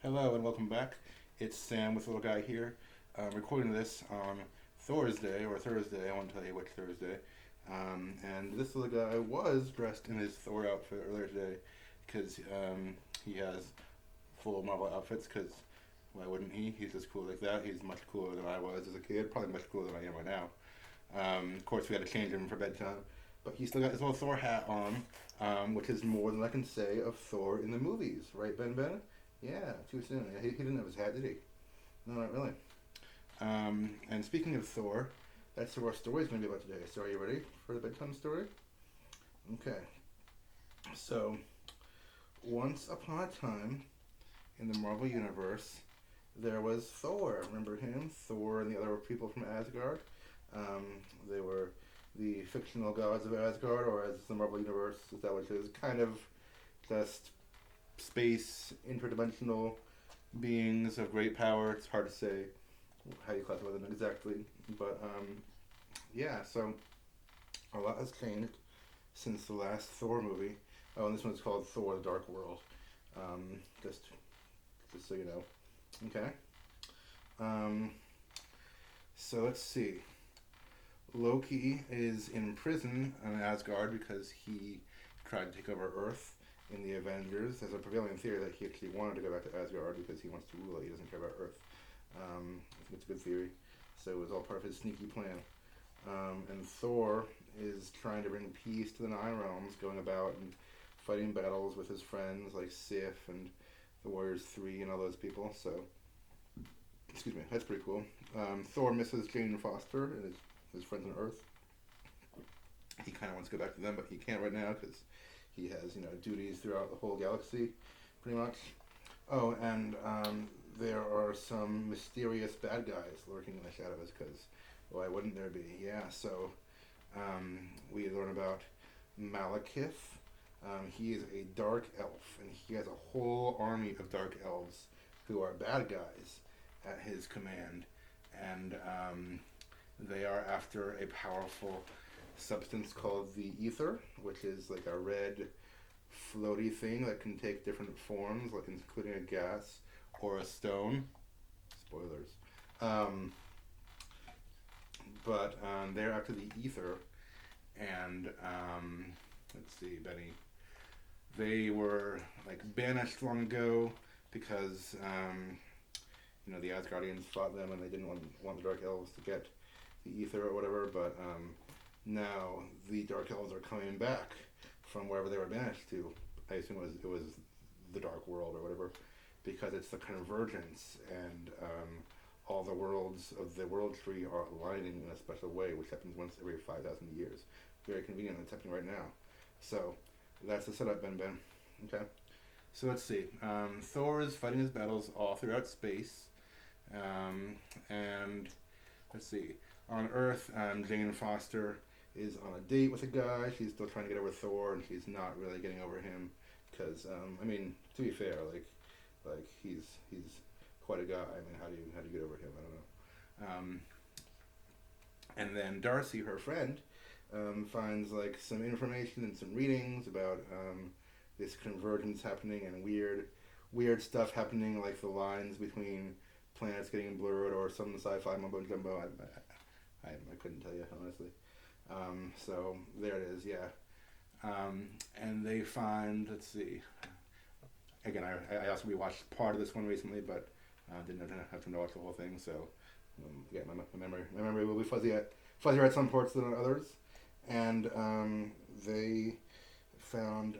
Hello and welcome back. It's Sam with the Little Guy here. Recording this on Thor's Day or Thursday. I won't tell you which Thursday. And this little guy was dressed in his Thor outfit earlier today because he has full Marvel outfits. Because why wouldn't he? He's just cool like that. He's much cooler than I was as a kid. Probably much cooler than I am right now. Of course, we had to change him for bedtime. But he still got his little Thor hat on, which is more than I can say of Thor in the movies, right, Ben Ben? Yeah, too soon. Yeah, he didn't have his hat, did he? No, not really. And speaking of Thor, that's who our story is going to be about today. So, are you ready for the bedtime story? Okay. So, once upon a time in the Marvel Universe, there was Thor. Remember him? Thor and the other people from Asgard. Um, they were the fictional gods of Asgard, or as the Marvel Universe establishes, kind of just space, interdimensional beings of great power. It's hard to say how you classify them exactly, but yeah. So a lot has changed since the last Thor movie. Oh, and this one's called Thor: The Dark World. Um, just, just so you know. Okay. Um, so let's see. Loki is in prison on Asgard because he tried to take over Earth in the Avengers. There's a prevailing theory that he actually wanted to go back to Asgard because he wants to rule it. He doesn't care about Earth. I think it's a good theory. So it was all part of his sneaky plan. And Thor is trying to bring peace to the Nine Realms, going about and fighting battles with his friends like Sif and the Warriors 3 and all those people. So, excuse me, that's pretty cool. Thor misses Jane Foster and his friends on Earth. He kind of wants to go back to them, but he can't right now because he has duties throughout the whole galaxy, pretty much. Oh, and there are some mysterious bad guys lurking in the shadows. Because why wouldn't there be? Yeah. So we learn about Malekith. He is a dark elf, and he has a whole army of dark elves who are bad guys at his command, and they are after a powerful substance called the ether, which is like a red floaty thing that can take different forms, like including a gas or a stone. Spoilers. Um, but they're after the ether, and let's see, Benny. They were like banished long ago because the Asgardians fought them and they didn't want the Dark Elves to get the ether or whatever. But now the Dark Elves are coming back from wherever they were banished to. I assume it was the Dark World or whatever, because it's the convergence, and all the worlds of the world tree are aligning in a special way, which happens once every 5,000 years. Very convenient. It's happening right now. So that's the setup, Ben Ben. Okay. So let's see. Thor is fighting his battles all throughout space, and let's see. On Earth, Jane Foster is on a date with a guy. She's still trying to get over Thor, and she's not really getting over him because, to be fair, like he's quite a guy. I mean, how do you get over him? I don't know. And then Darcy, her friend, finds like some information and some readings about this convergence happening and weird stuff happening, like the lines between planets getting blurred or some sci-fi mumbo jumbo. I couldn't tell you honestly. So there it is, yeah. And they find, let's see. Again, I also rewatched part of this one recently, but didn't have time to watch the whole thing. So yeah, my memory will be fuzzier at some parts than others. And they found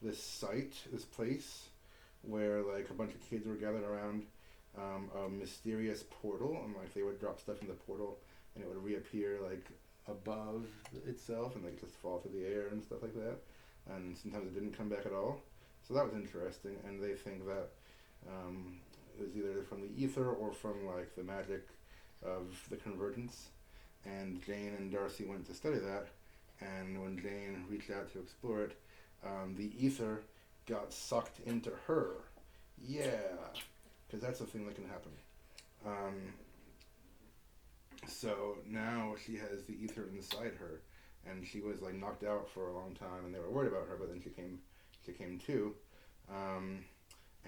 this site, this place, where like a bunch of kids were gathered around a mysterious portal, and like they would drop stuff in the portal, and it would reappear like above itself, and like just fall through the air and stuff like that. And sometimes it didn't come back at all. So that was interesting, and they think that it was either from the ether or from like the magic of the convergence. And Jane and Darcy went to study that, and when Jane reached out to explore it, the ether got sucked into her. Yeah, because that's a thing that can happen. Um, so now she has the ether inside her, and she was like knocked out for a long time, and they were worried about her. But then she came to, um,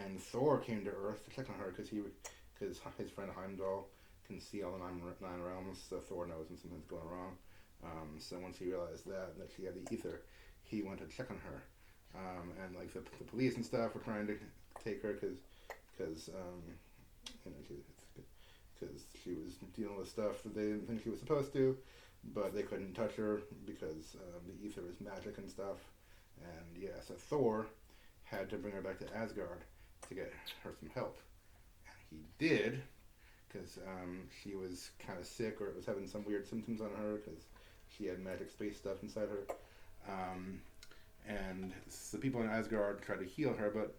and Thor came to Earth to check on her because his friend Heimdall can see all the nine realms, so Thor knows when something's going wrong. So once he realized that she had the ether, he went to check on her, and like the police and stuff were trying to take her because you know because she was dealing with stuff that they didn't think she was supposed to, but they couldn't touch her because the ether is magic and stuff. And yeah, so Thor had to bring her back to Asgard to get her some help. And he did, because she was kind of sick or was having some weird symptoms on her because she had magic space stuff inside her. And the people in Asgard tried to heal her, but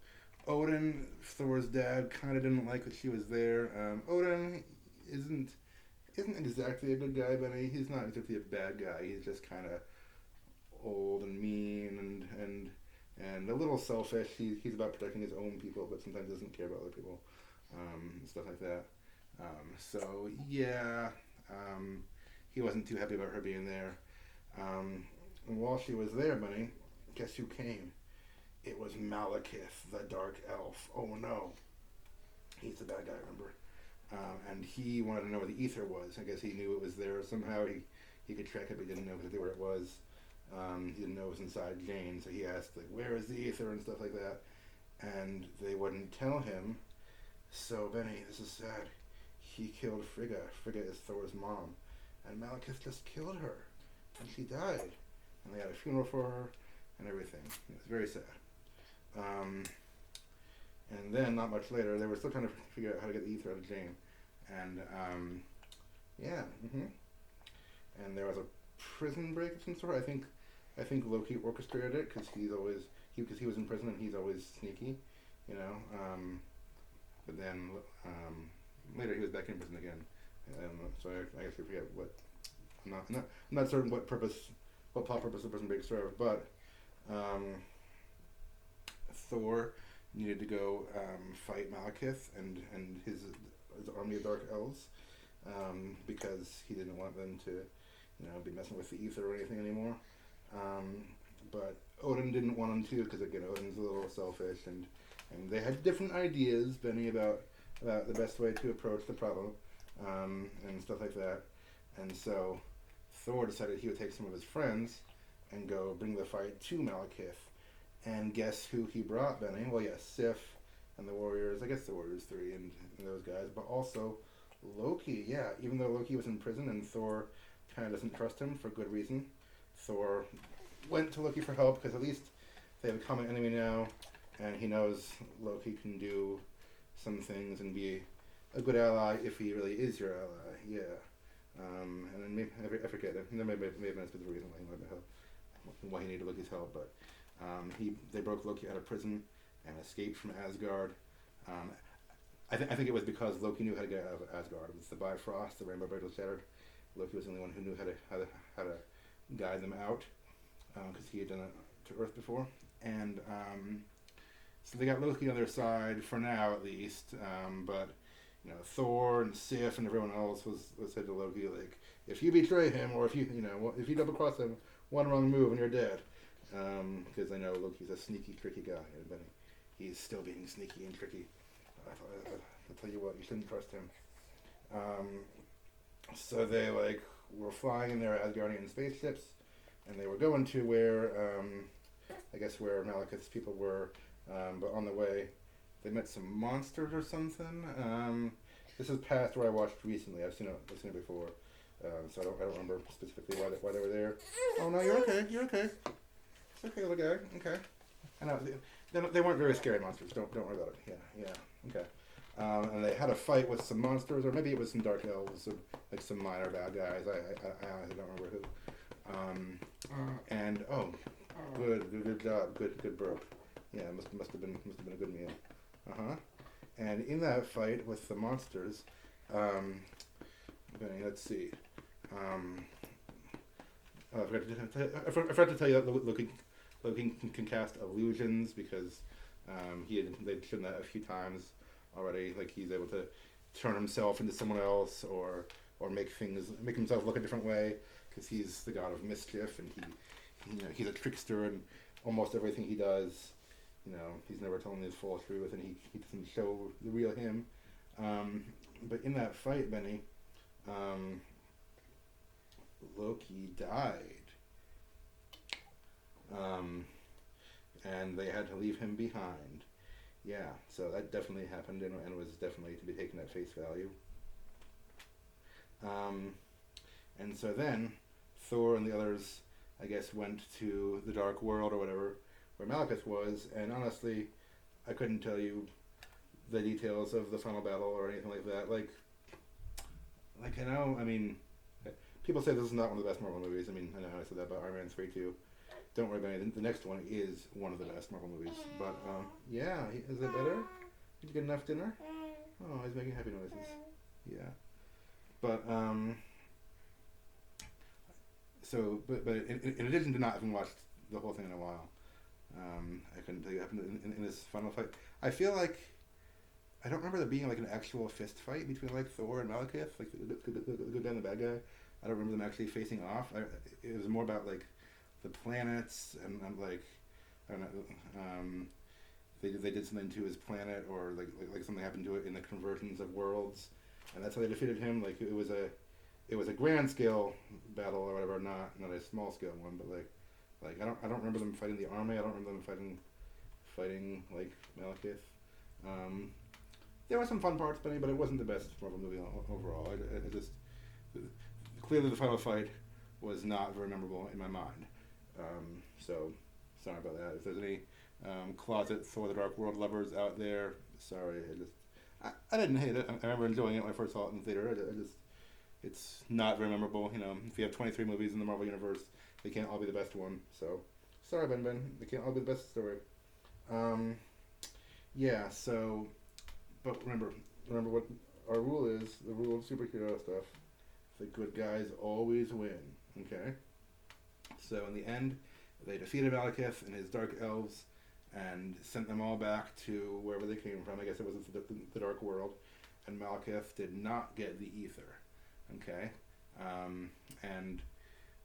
Odin, Thor's dad, kind of didn't like that she was there. Odin isn't exactly a good guy, but he's not exactly a bad guy. He's just kind of old and mean and a little selfish. He's about protecting his own people, but sometimes doesn't care about other people, and stuff like that. So yeah, he wasn't too happy about her being there. And while she was there, Bunny, guess who came? It was Malekith, the Dark Elf. Oh no, he's the bad guy, remember? And he wanted to know where the ether was. I guess he knew it was there somehow. He could track it, but he didn't know exactly where it was. He didn't know it was inside Jane, so he asked, like, where is the ether and stuff like that. And they wouldn't tell him. So, Benny, this is sad. He killed Frigga. Frigga is Thor's mom. And Malekith just killed her. And she died. And they had a funeral for her and everything. It was very sad. And then, not much later, they were still trying to figure out how to get the ether out of Jane. And, yeah. And there was a prison break of some sort. I think Loki orchestrated it because he was in prison and he's always sneaky, you know. But then later he was back in prison again. So I guess I forget what. I'm not certain what plot purpose the prison break served, but Thor needed to go fight Malekith and his army of dark elves because he didn't want them to, you know, be messing with the ether or anything anymore. But Odin didn't want him to because, again, Odin's a little selfish, and they had different ideas, Benny, about the best way to approach the problem and stuff like that. And so Thor decided he would take some of his friends and go bring the fight to Malekith. And guess who he brought, Benny? Well, yes, Sif and the Warriors. I guess the Warriors 3 and those guys, but also Loki. Yeah, even though Loki was in prison and Thor kind of doesn't trust him for good reason, Thor went to Loki for help because at least they have a common enemy now, and he knows Loki can do some things and be a good ally if he really is your ally. Yeah. And then maybe, I forget. There may have been a specific reason why he wanted help, why he needed Loki's help, but they broke Loki out of prison and escaped from Asgard. I think it was because Loki knew how to get out of Asgard. It was the Bifrost, the Rainbow Bridge was shattered. Loki was the only one who knew how to guide them out because he had done it to Earth before. And so they got Loki on their side for now, at least. But you know, Thor and Sif and everyone else was said to Loki, like, if you betray him or if you double cross him, one wrong move and you're dead. Because I know Loki's a sneaky, tricky guy, but he's still being sneaky and tricky. I'll tell you what, you shouldn't trust him. So they were flying in their Asgardian spaceships, and they were going to where I guess where Malekith's people were, but on the way they met some monsters or something. This is past where I watched recently. I've seen it before, so I don't remember specifically why they were there. Oh no, you're okay. You're okay. It's okay, little guy. Okay. I know they weren't very scary monsters. Don't worry about it. Yeah. Okay. And they had a fight with some monsters, or maybe it was some dark elves, or like some minor bad guys. I honestly don't remember who. And good job, good burp. Yeah, must have been a good meal. And in that fight with the monsters, let's see. I forgot to tell you that Loki can cast illusions because they'd shown that a few times already. Like he's able to turn himself into someone else or make himself look a different way because he's the god of mischief and he's a trickster and almost everything he does he's never telling his full truth, and he doesn't show the real him. Um, but in that fight, Benny, um, Loki died, um, and they had to leave him behind. Yeah, so that definitely happened, and was definitely to be taken at face value. Um, and so then Thor and the others, I guess, went to the Dark World or whatever, where Malekith was, and honestly, I couldn't tell you the details of the final battle or anything like that. I mean, people say this is not one of the best Marvel movies. I mean, I know I said that about Iron Man 3 too. Don't worry about it. The next one is one of the best Marvel movies. But, yeah, is it better? Did you get enough dinner? Oh, he's making happy noises. Yeah. But, but in addition to not having watched the whole thing in a while, I couldn't tell you what happened in this final fight. I feel like I don't remember there being like an actual fist fight between like Thor and Malekith, like the good guy and the bad guy. I don't remember them actually facing off. It was more about like the planets and like I don't know. They did something to his planet, or like something happened to it in the conversions of worlds, and that's how they defeated him. Like it was a grand scale battle or whatever, not a small scale one, but like I don't remember them fighting the army. I don't remember them fighting like Malekith. There were some fun parts, but it wasn't the best Marvel movie overall. I just clearly the final fight was not very memorable in my mind. So sorry about that. If there's any closet Thor: The Dark World lovers out there, sorry. I didn't hate it. I remember enjoying it when I first saw it in the theater. It's not very memorable. If you have 23 movies in the Marvel universe, they can't all be the best one. So sorry, Ben. They can't all be the best story. Yeah. So, but remember what our rule is. The rule of superhero stuff. The good guys always win. Okay. So in the end, they defeated Malekith and his dark elves, and sent them all back to wherever they came from. I guess it was the Dark World, and Malekith did not get the ether. Okay, and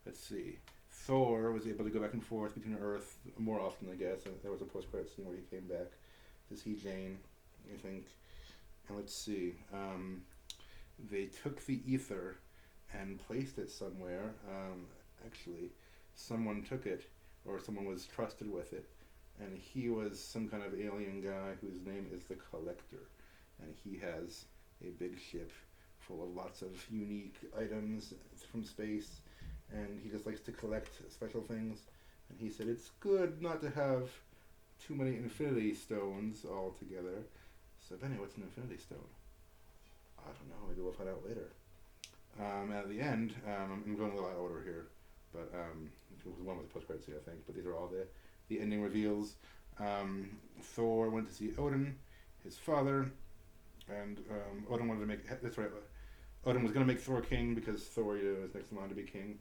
let's see. Thor was able to go back and forth between Earth more often, I guess. And there was a post-credit scene where he came back to see Jane, I think. And let's see. They took the ether and placed it somewhere. Actually, someone took it, or someone was trusted with it, and he was some kind of alien guy whose name is the Collector, and he has a big ship full of lots of unique items from space, and he just likes to collect special things. And he said it's good not to have too many Infinity Stones all together. So Benny, what's an Infinity Stone? I don't know. Maybe we'll find out later. At the end, I'm going a little out of order here, but one was a post-credit scene, I think. But these are all the ending reveals. Thor went to see Odin, his father, and Odin wanted to make. That's right. Odin was going to make Thor king because Thor, is next in line to be king,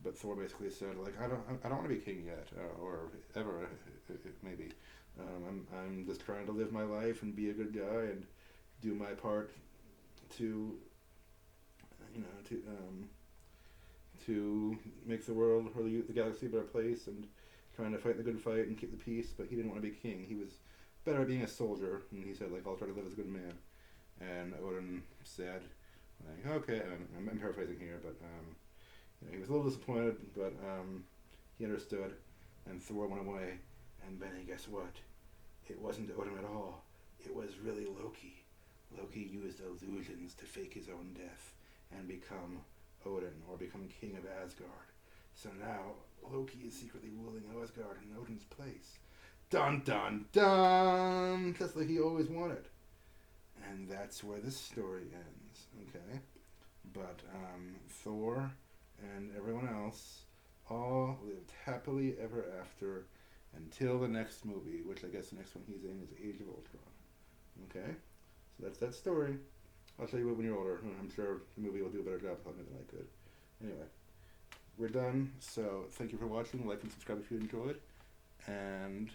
but Thor basically said like I don't want to be king yet, or ever, maybe. I'm just trying to live my life and be a good guy and do my part to to make the world or the galaxy a better place, and trying to fight the good fight and keep the peace. But he didn't want to be king. He was better at being a soldier, and he said like I'll try to live as a good man. And Odin said like okay, I'm paraphrasing here, but he was a little disappointed, but he understood, and Thor went away. And Benny, guess what? It wasn't Odin at all. It was really Loki. Loki used illusions to fake his own death and become Odin, or become king of Asgard. So now Loki is secretly ruling Asgard in Odin's place. Dun dun dun! Just like he always wanted. And that's where this story ends. Okay, but Thor and everyone else all lived happily ever after until the next movie, which I guess the next one he's in is Age of Ultron. Okay, so that's that story. I'll show you it when you're older. I'm sure the movie will do a better job telling it than I could. Anyway, we're done. So thank you for watching. Like and subscribe if you enjoyed. And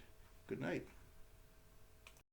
good night.